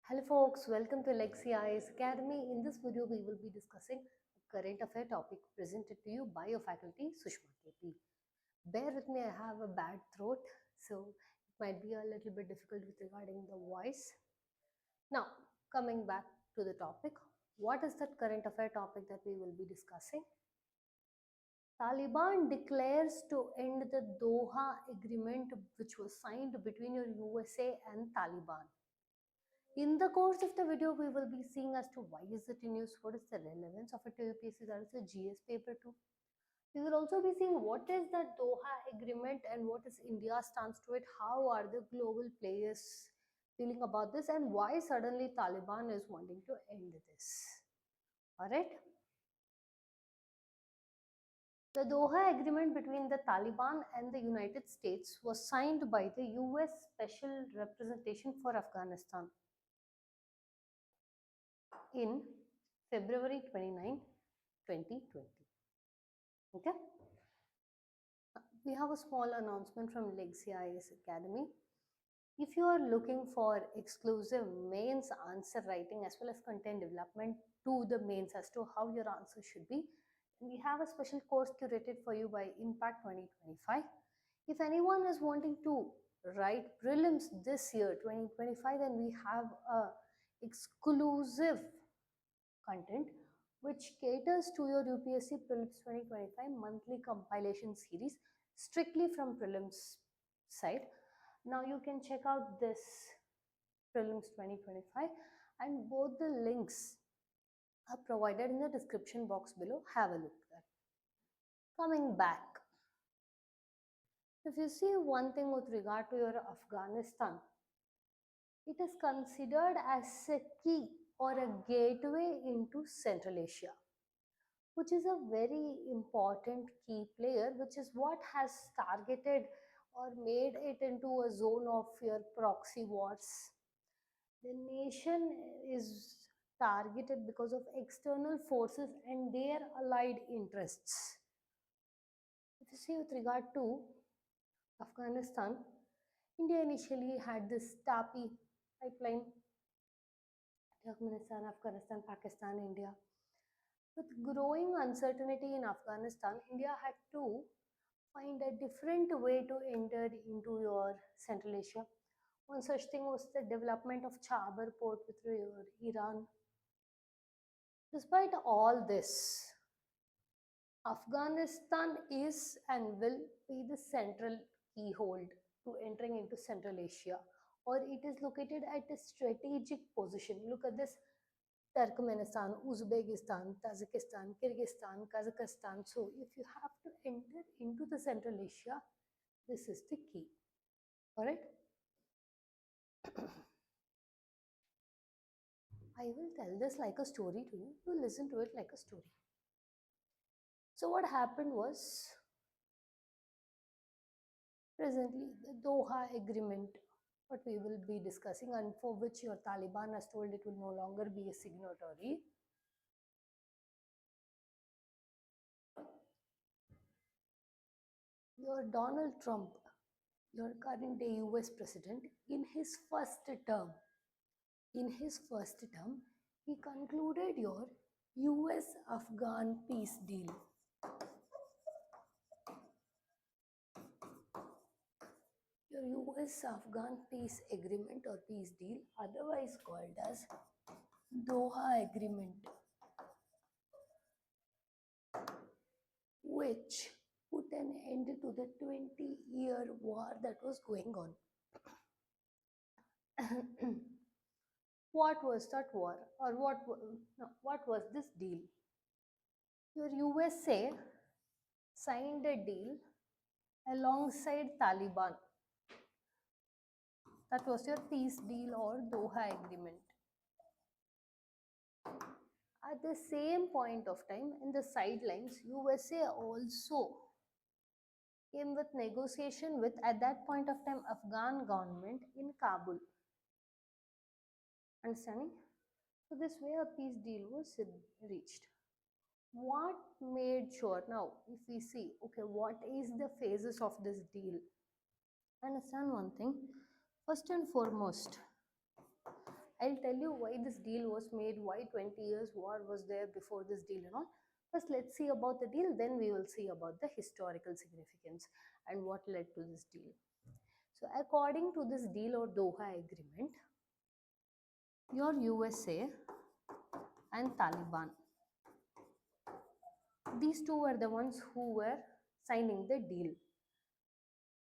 Hello folks, welcome to Lexi IAS Academy. In this video, we will be discussing a current affair topic presented to you by your faculty, Sushma KP. Bear with me, I have a bad throat, so it might be a little bit difficult with regarding the voice. Now, coming back to the topic, what is that current affair topic that we will be discussing? Taliban declares to end the Doha Agreement which was signed between your USA and Taliban. In the course of the video, we will be seeing as to why is it in use, what is the relevance of it to UPSC, that is a GS paper too. We will also be seeing what is the Doha Agreement and what is India's stance to it, how are the global players feeling about this, and why suddenly Taliban is wanting to end this. Alright. The Doha Agreement between the Taliban and the United States was signed by the US Special Representation for Afghanistan in February 29, 2020. Okay. We have a small announcement from Lexi IAS Academy. If you are looking for exclusive mains answer writing as well as content development to the mains as to how your answer should be, we have a special course curated for you by Impact 2025. If anyone is wanting to write prelims this year 2025, then we have a exclusive content which caters to your UPSC Prelims 2025 monthly compilation series strictly from prelims side. Now you can check out this Prelims 2025 and both the links are provided in the description box below. Have a look there. Coming back, if you see one thing with regard to your Afghanistan, it is considered as a key or a gateway into Central Asia, which is a very important key player, which is what has targeted or made it into a zone of your proxy wars. The nation is targeted because of external forces and their allied interests. If you see with regard to Afghanistan, India initially had this TAPI pipeline, Turkmenistan, Afghanistan, Pakistan, India. With growing uncertainty in Afghanistan, India had to find a different way to enter into your Central Asia. One such thing was the development of Chabar port with Iran. Despite all this, Afghanistan is and will be the central keyhole to entering into Central Asia, or it is located at a strategic position. Look at this: Turkmenistan, Uzbekistan, Tajikistan, Kyrgyzstan, Kazakhstan. So if you have to enter into the Central Asia, this is the key. Alright. I will tell this like a story to you. You listen to it like a story. So what happened was, presently the Doha Agreement, what we will be discussing and for which your Taliban has told it will no longer be a signatory. Your Donald Trump, your current day US president, in his first term, he concluded your US-Afghan peace deal. Your US-Afghan peace agreement or peace deal, otherwise called as Doha Agreement, which put an end to the 20-year war that was going on. What was that war, or what was this deal? Your USA signed a deal alongside Taliban. That was your peace deal or Doha Agreement. At the same point of time, in the sidelines, USA also came with negotiation with, at that point of time, Afghan government in Kabul. Understanding? So this way a peace deal was reached. What made sure? Now, if we see, okay, what is the phases of this deal? Understand one thing. First and foremost, I'll tell you why this deal was made, why 20 years war was there before this deal and all. First, let's see about the deal, then we will see about the historical significance and what led to this deal. So, according to this deal or Doha Agreement, your USA and Taliban, these two were the ones who were signing the deal.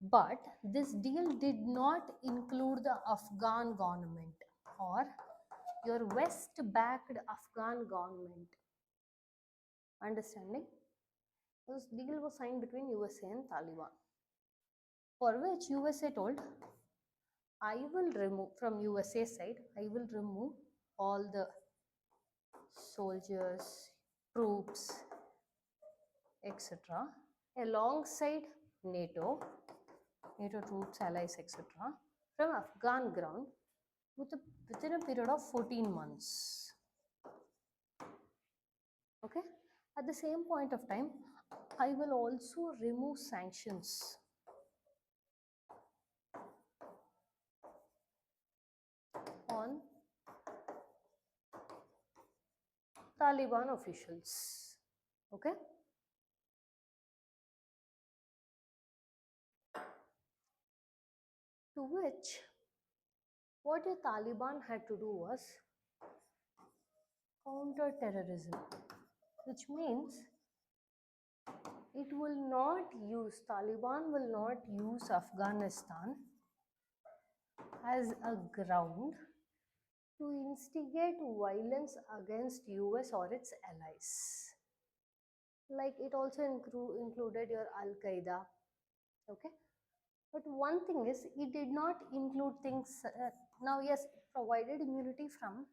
But this deal did not include the Afghan government or your West backed Afghan government. Understanding? This deal was signed between USA and Taliban, for which USA told, I will remove, from USA side, I will remove all the soldiers, troops, etc. alongside NATO, NATO troops, allies, etc. from Afghan ground within a period of 14 months. Okay. At the same point of time, I will also remove sanctions on Taliban officials. Okay. To which, what the Taliban had to do was counter terrorism, which means it will not use, Taliban will not use Afghanistan as a ground to instigate violence against US or its allies. Like it also included your Al Qaeda. Okay. But one thing is, it did not include things. Now, yes, it provided immunity from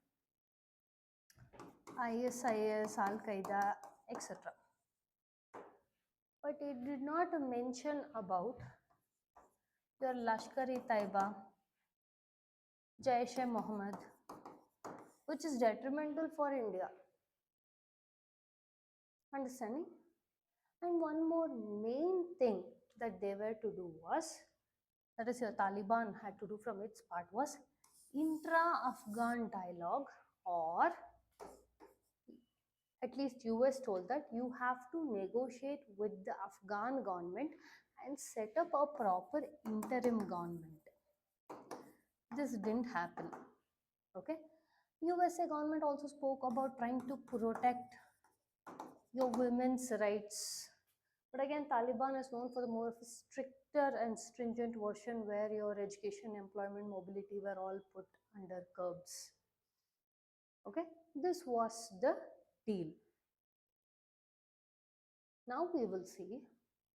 ISIS, Al Qaeda, etc. But it did not mention about your Lashkar-e-Taiba, Jaish-e-Mohammed, which is detrimental for India. Understanding? And one more main thing that they were to do was, that is your Taliban had to do from its part, was intra-Afghan dialogue, or at least US told that you have to negotiate with the Afghan government and set up a proper interim government. This didn't happen. Okay. USA government also spoke about trying to protect your women's rights. But again, Taliban is known for the more of a stricter and stringent version where your education, employment, mobility were all put under curbs. Okay, this was the deal. Now we will see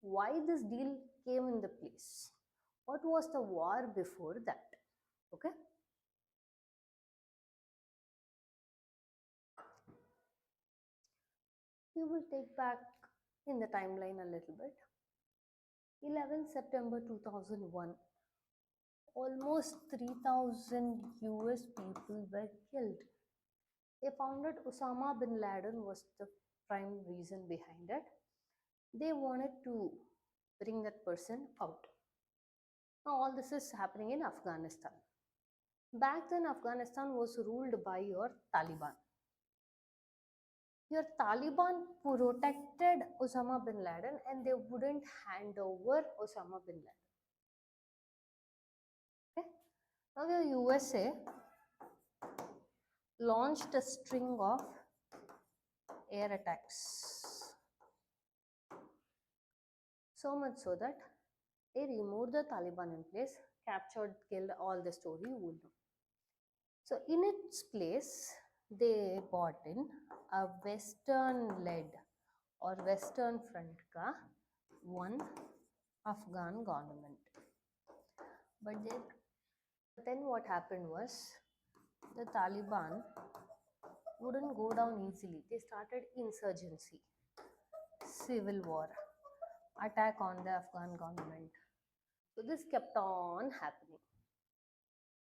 why this deal came in the place. What was the war before that? Okay. We will take back in the timeline a little bit. 11 September 2001. Almost 3,000 US people were killed. They found that Osama bin Laden was the prime reason behind it. They wanted to bring that person out. Now, all this is happening in Afghanistan. Back then, Afghanistan was ruled by your Taliban. Your Taliban protected Osama bin Laden and they wouldn't hand over Osama bin Laden. Okay? Now, the USA launched a string of air attacks. So much so that they removed the Taliban in place, captured, killed, all the story you will know. So in its place, they brought in a Western-led or Western front ka one Afghan government. But then what happened was the Taliban wouldn't go down easily. They started insurgency, civil war, attack on the Afghan government. So this kept on happening.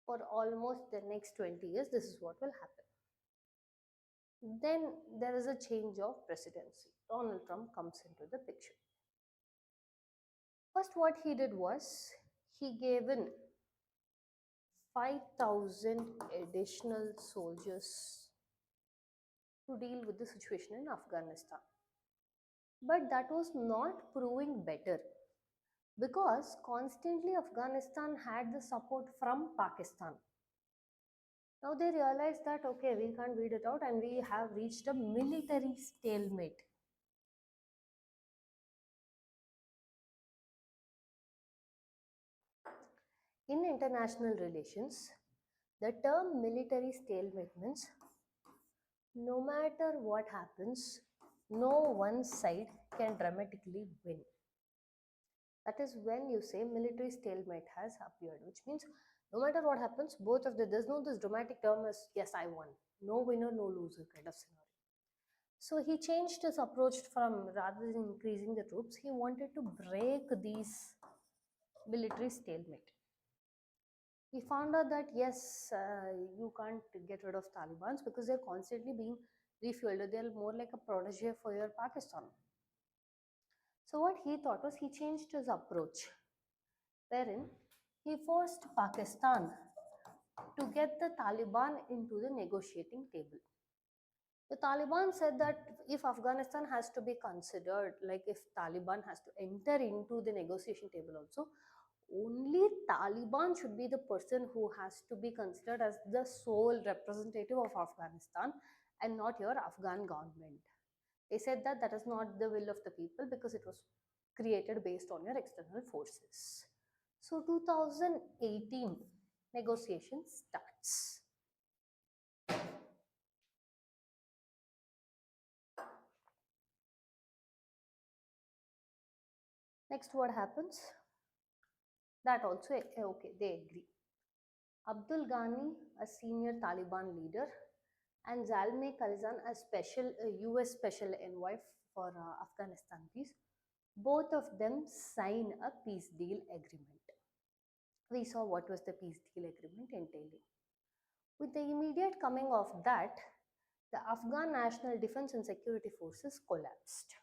For almost the next 20 years, this is what will happen. Then there is a change of presidency. Donald Trump comes into the picture. First, what he did was he gave in 5,000 additional soldiers to deal with the situation in Afghanistan. But that was not proving better because constantly Afghanistan had the support from Pakistan. Now they realized that okay, we can't beat it out and we have reached a military stalemate. In international relations, the term military stalemate means no matter what happens, no one side can dramatically win. That is when you say military stalemate has appeared, which means no matter what happens, both of the there's no this dramatic term as yes, I won. No winner, no loser kind of scenario. So he changed his approach from rather than increasing the troops, he wanted to break these military stalemate. He found out that yes, you can't get rid of Taliban's because they're constantly being refueled. They're more like a protege for your Pakistan. So what he thought was he changed his approach, wherein he forced Pakistan to get the Taliban into the negotiating table. The Taliban said that if Afghanistan has to be considered, like if Taliban has to enter into the negotiation table also, only Taliban should be the person who has to be considered as the sole representative of Afghanistan and not your Afghan government. They said that that is not the will of the people because it was created based on your external forces. So 2018 negotiation starts. Next, what happens? That also, okay, they agree. Abdul Ghani, a senior Taliban leader, and Zalmay Khalilzad, a special US special envoy for Afghanistan peace, both of them sign a peace deal agreement. We saw what was the peace deal agreement entailing. With the immediate coming of that, the Afghan National Defense and Security Forces collapsed.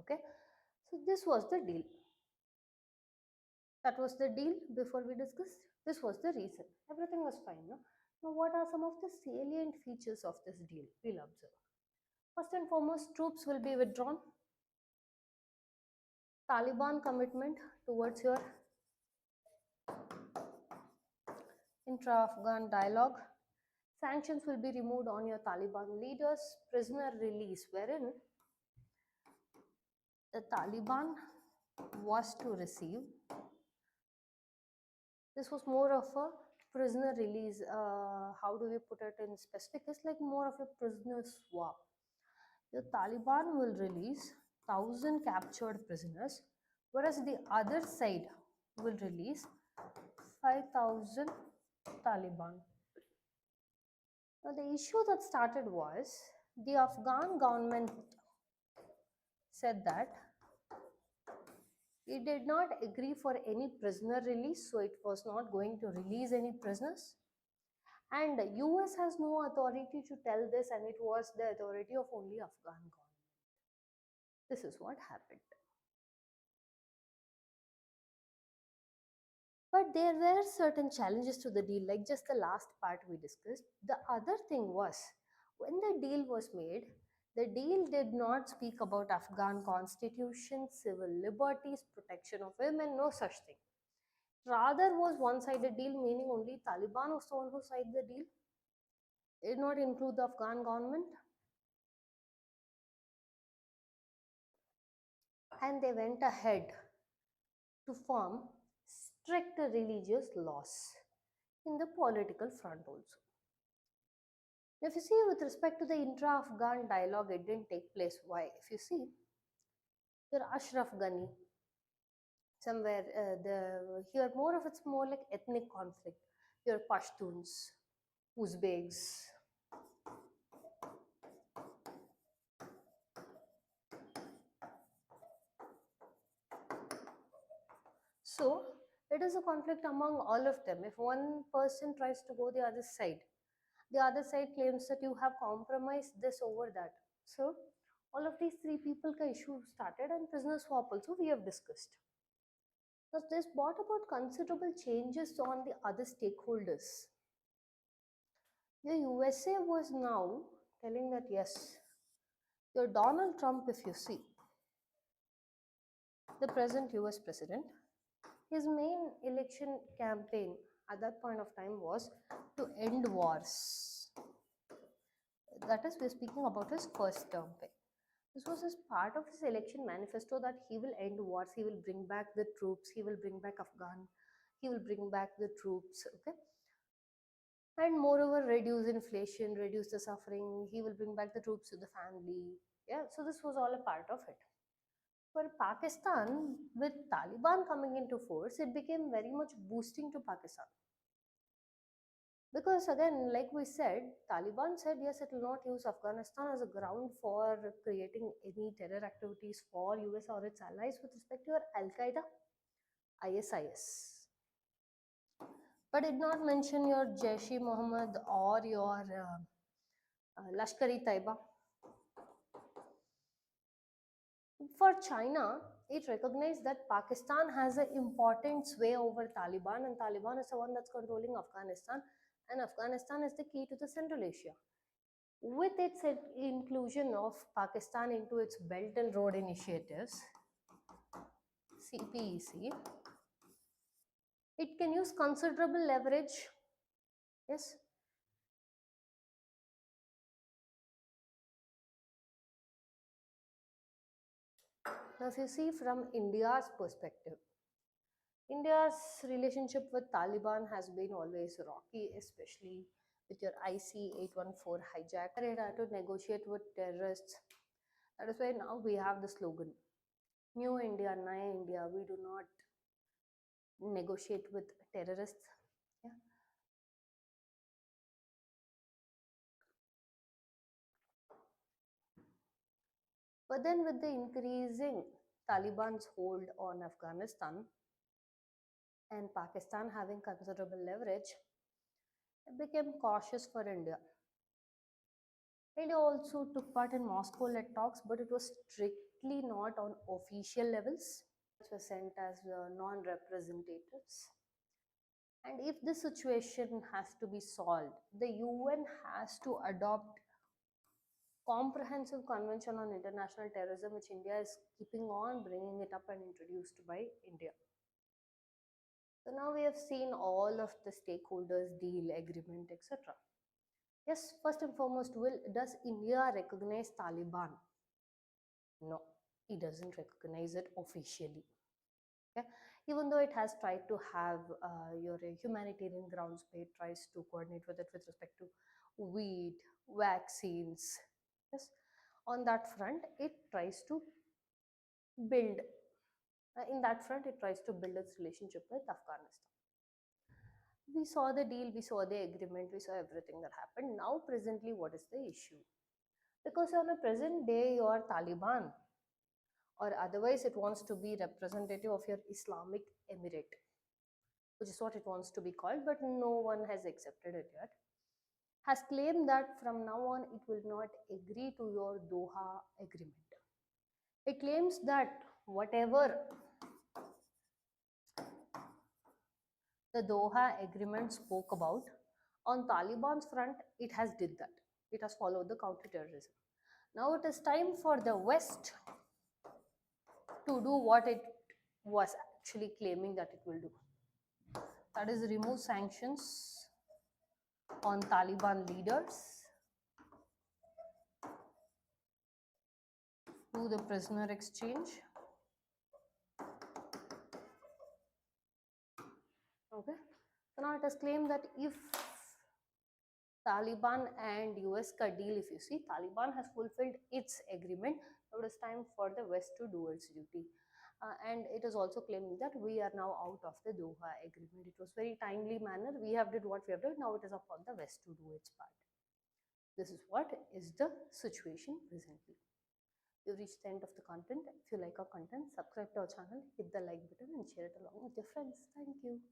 Okay, so this was the deal. That was the deal before we discussed. This was the reason. Everything was fine. No? Now, what are some of the salient features of this deal? We'll observe. First and foremost, troops will be withdrawn. Taliban commitment towards your intra-Afghan dialogue. Sanctions will be removed on your Taliban leaders. Prisoner release, wherein the Taliban was to receive. This was more of a prisoner release. How do we put it in specific? It's like more of a prisoner swap. The Taliban will release 1,000 captured prisoners, whereas the other side will release 5,000 Taliban. Now, the issue that started was the Afghan government said that it did not agree for any prisoner release, so it was not going to release any prisoners. And US has no authority to tell this, and it was the authority of only Afghan government. This is what happened. But there were certain challenges to the deal, like just the last part we discussed. The other thing was, when the deal was made, the deal did not speak about Afghan constitution, civil liberties, protection of women, no such thing. Rather was one-sided deal, meaning only Taliban was the one who signed the deal. It did not include the Afghan government. And they went ahead to form strict religious laws in the political front also. If you see with respect to the intra-Afghan dialogue, it didn't take place. Why? If you see, your Ashraf Ghani, somewhere here more of it's more like ethnic conflict. Your Pashtuns, Uzbeks. So it is a conflict among all of them. If one person tries to go the other side claims that you have compromised this over that. So All of these three people ka issue started, and prisoner swap also we have discussed. Thus, this brought about considerable changes on the other stakeholders. The USA was now telling that yes, your Donald Trump, if you see, the present US president, his main election campaign at that point of time was to end wars. That is, we're speaking about his first term. This was as part of his election manifesto that he will end wars, he will bring back the troops, he will bring back Afghan, he will bring back the troops, okay? And moreover, reduce inflation, reduce the suffering, he will bring back the troops to the family. Yeah, so this was all a part of it. For Pakistan, with Taliban coming into force, it became very much boosting to Pakistan. Because again, like we said, Taliban said yes, it will not use Afghanistan as a ground for creating any terror activities for US or its allies with respect to your Al Qaeda, ISIS. But did not mention your Jaish-e-Mohammed or your Lashkar-e-Taiba. For China, it recognized that Pakistan has an important sway over Taliban, and Taliban is the one that's controlling Afghanistan, and Afghanistan is the key to the Central Asia. With its inclusion of Pakistan into its Belt and Road Initiatives, CPEC, it can use considerable leverage. Yes. Now, if you see from India's perspective, India's relationship with Taliban has been always rocky, especially with your IC 814 hijack. It had to negotiate with terrorists. That is why now we have the slogan New India, Naya India. We do not negotiate with terrorists. Yeah. But then, with the increasing Taliban's hold on Afghanistan and Pakistan having considerable leverage, it became cautious for India. India also took part in Moscow-led talks, but it was strictly not on official levels. It was sent as non-representatives. And if this situation has to be solved, the UN has to adopt comprehensive convention on international terrorism, which India is keeping on bringing it up and introduced by India. So now we have seen all of the stakeholders, deal, agreement, etc. Yes, first and foremost, does India recognize Taliban? No, it doesn't recognize it officially. Okay? Even though it has tried to have your humanitarian grounds, it tries to coordinate with it with respect to wheat, vaccines. Yes, on that front, it tries to build. In that front, it tries to build its relationship with Afghanistan. We saw the deal, we saw the agreement, we saw everything that happened. Now, presently, what is the issue? Because on a present day, you are Taliban, or otherwise, it wants to be representative of your Islamic Emirate, which is what it wants to be called, but no one has accepted it yet, has claimed that from now on it will not agree to your Doha Agreement. It claims that whatever the Doha Agreement spoke about, on Taliban's front, it has did that. It has followed the counter-terrorism. Now it is time for the West to do what it was actually claiming that it will do. That is remove sanctions on Taliban leaders, do the prisoner exchange. Okay. So now it has claimed that if Taliban and US ka deal, if you see, Taliban has fulfilled its agreement. Now it is time for the West to do its duty. And it is also claiming that we are now out of the Doha Agreement. It was very timely manner. We have did what we have done. Now it is upon the West to do its part. This is what is the situation presently. You've reached the end of the content. If you like our content, subscribe to our channel, hit the like button and share it along with your friends. Thank you.